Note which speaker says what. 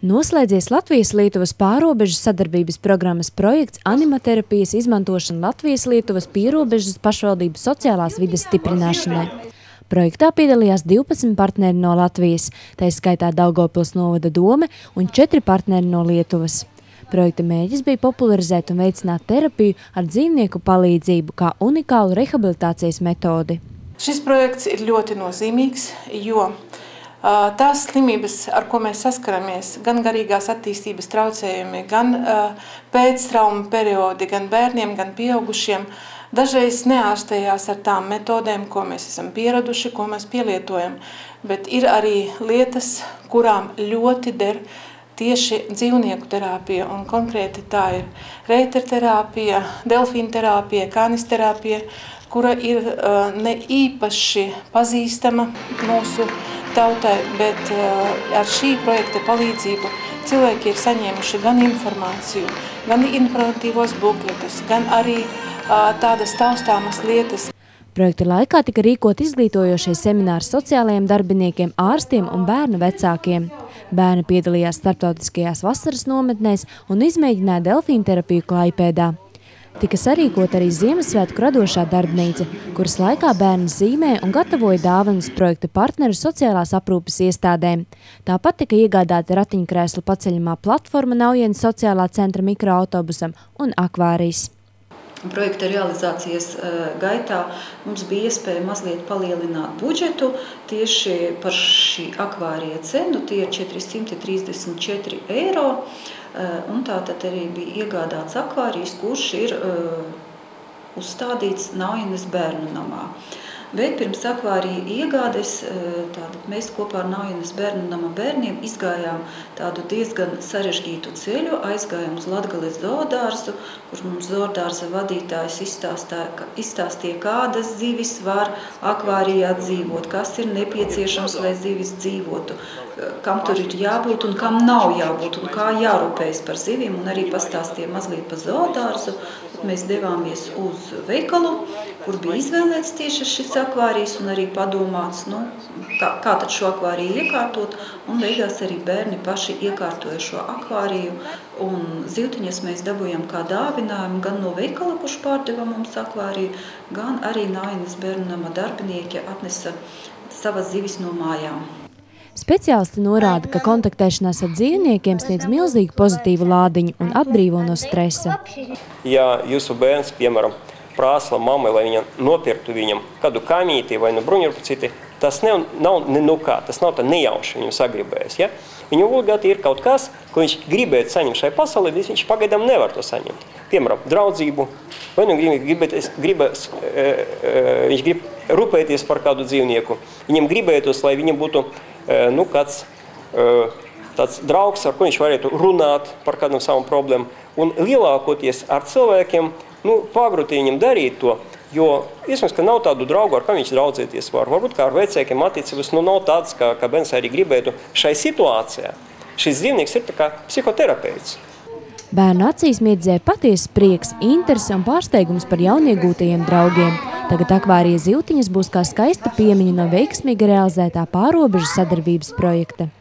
Speaker 1: Noslēdzies Latvijas-Lietuvas pārrobežu sadarbības programmas projekts animaterapijas izmantošana Latvijas-Lietuvas pierobežas pašvaldību sociālās vides stiprināšanai. Projektā piedalījās 12 partneri no Latvijas, tā skaitā Daugavpils novada dome un 4 partneri no Lietuvas. Projekta mēģis bija popularizēt un veicināt terapiju ar dzīvnieku palīdzību kā unikālu rehabilitācijas metodi.
Speaker 2: Šis projekts ir ļoti nozīmīgs, jo tās slimības, ar ko mēs saskaramies, gan garīgās attīstības traucējumi, gan pēctraumu periodi, gan bērniem, gan pieaugušiem, dažreiz neārstējās ar tām metodēm, ko mēs esam pieraduši, ko mēs pielietojam. Bet ir arī lietas, kurām ļoti der tieši dzīvnieku terapija, un konkrēti tā ir reiterterapija, delfīna terapija, kānis terapija, kura ir ne īpaši pazīstama mūsu tautai, bet ar šī projekta palīdzību cilvēki ir saņēmuši gan informāciju, gan informatīvos bukletus, gan arī tādas taustāmas lietas.
Speaker 1: Projekta laikā tika rīkot izglītojošie semināri sociālajiem darbiniekiem, ārstiem un bērnu vecākiem. Bērni piedalījās starptautiskajās vasaras nometnēs un izmēģināja delfīnu terapiju Klaipēdā. Tika sarīkot arī Ziemassvētku radošā darbnīca, kuras laikā bērni zīmē un gatavoja dāvanas projekta partneru sociālās aprūpes iestādēm. Tāpat tika iegādāta ratiņkrēslu paceļamā platforma Naujienas sociālā centra mikroautobusam un akvārijas.
Speaker 3: Projekta realizācijas gaitā mums bija iespēja mazliet palielināt budžetu tieši par šī akvārija cenu, tie ir 434 eiro. Un tātad arī bija iegādāts akvārijs, kurš ir uzstādīts Naujienas bērnu namā. Bet pirms akvārija iegādes mēs kopā ar Naujienas bērnu nama bērniem izgājām tādu diezgan sarežģītu ceļu, aizgājām uz Latgales zoodārzu, kur mums zoodārza vadītājs izstāstīja, kādas zivis var akvārijā dzīvot, kas ir nepieciešams, lai zivis dzīvotu, kam tur ir jābūt un kam nav jābūt, un kā jārūpējas par zivīm, un arī pastāstīja mazliet par zoodārzu. Mēs devāmies uz veikalu, kur bija izvēlēts tieši šis akvārijs un arī padomāts, kā tad šo akvāriju iekārtot, un beigās arī bērni paši iekārtoja šo akvāriju, un zivtiņas mēs dabūjām kā dāvinājumu gan no veikala, kurš pārdeva mums akvāriju, gan arī Naujienas bērnu nama darbinieki atnesa savas zivis no mājām.
Speaker 1: Speciālisti norāda, ka kontaktēšanās ar dzīvniekiem sniedz milzīgu pozitīvu lādiņu un atbrīvo no stresa.
Speaker 4: Ja jūsu bērns, piemēram, prasa mammai, lai viņa nopirktu viņam kādu kamīti vai bruņurpucīti, tas nav tas nav tā nejauši viņam sagribējas. Ja? Viņam obligāti ir kaut kas, ko viņš gribētu saņemt šai pasaulē, bet viņš pagaidām nevar to saņemt. Piemēram, draudzību, vai viņš grib rūpēties par kādu dzīvnieku. Viņam gribētos, lai viņam būtu kāds tāds draugs, ar ko viņš varētu runāt par kādām savām problēmām. Un lielākoties ar cilvēkiem pagrūti viņam darīt to, jo iespējams, ka nav tādu draugu, ar kā viņš draudzēties var. Varbūt kā ar vecākiem attiecības nav tāds, kā bērns arī gribētu. Šai situācijā šis dzīvnieks ir tā kā psihoterapeits.
Speaker 1: Bērnu acīs miedzēja patiesas prieks, interese un pārsteigums par jauniegūtajiem draugiem. Tagad akvārija zivtiņas būs kā skaista piemiņa no veiksmīgi realizētā pārrobežu sadarbības projekta.